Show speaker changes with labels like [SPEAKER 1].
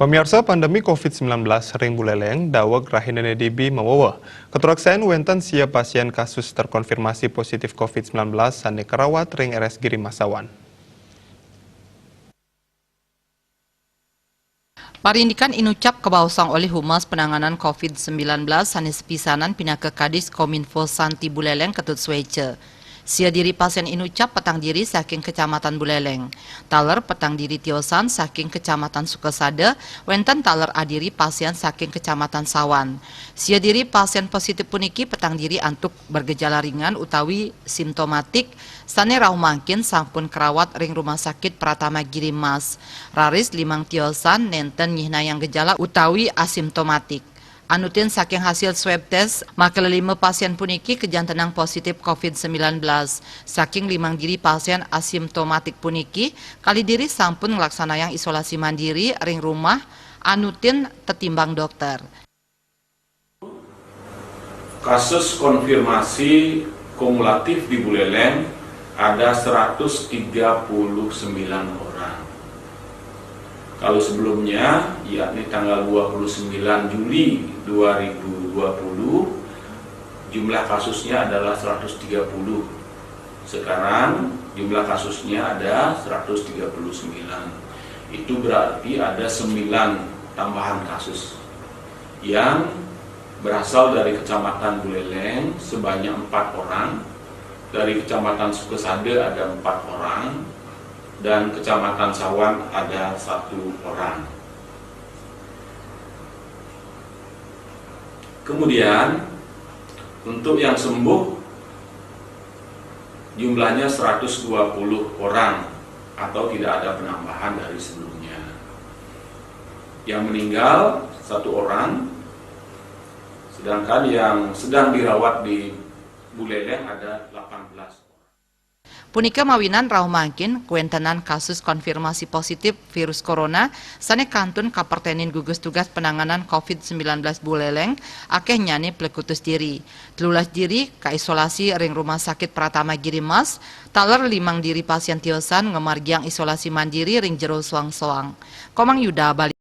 [SPEAKER 1] Pemirsa pandemi COVID-19 ring buleleng daweg rahinane dibi mawawa. Keteraksayan wenten sia pasien kasus terkonfirmasi positif COVID-19 sane kerawat ring RS Giri Masawan.
[SPEAKER 2] Parindikan inucap kebausang oleh Humas Penanganan COVID-19 sane sepisanan pindah ke Kadis Kominfo Santi Buleleng Ketut Swece. Sia diri pasien inucap petang diri saking Kecamatan Buleleng. Taler petang diri tiosan saking Kecamatan Sukesade, wenten taler adiri pasien saking Kecamatan Sawan. Sia diri pasien positif puniki petang diri antuk bergejala ringan utawi simptomatik, sane rauh mangkin sampun kerawat ring rumah sakit Pratama Giri Mas. Raris limang tiosan nenten nyihna yang gejala utawi asimptomatik. Anutin saking hasil swab test, maka 5 pasien puniki kejantenang positif COVID-19. Saking 5 diri pasien asimptomatik puniki, kali diri sampun ngelaksanayang isolasi mandiri ring rumah, anutin tetimbang dokter.
[SPEAKER 3] Kasus konfirmasi kumulatif di Buleleng ada 139 orang. Kalau sebelumnya, yakni tanggal 29 Juli 2020, jumlah kasusnya adalah 130. Sekarang jumlah kasusnya ada 139. Itu berarti ada 9 tambahan kasus yang berasal dari Kecamatan Buleleng sebanyak 4 orang, dari Kecamatan Sukesade ada 4 orang, dan Kecamatan Sawan ada 1 orang. Kemudian untuk yang sembuh jumlahnya 120 orang atau tidak ada penambahan dari sebelumnya. Yang meninggal 1 orang, sedangkan yang sedang dirawat di Buleleng ada 18 orang.
[SPEAKER 2] Punika mawinan rauh mangkin kuentenan kasus konfirmasi positif virus corona sane kantun kapertenin gugus tugas penanganan COVID-19 Buleleng akeh nyane plekutus diri. 13 diri kaisolasi ring rumah sakit Pratama Giri Mas, taler 5 diri pasien tiosan ngemargiang isolasi mandiri ring jero soang-soang. Komang Yuda Bali.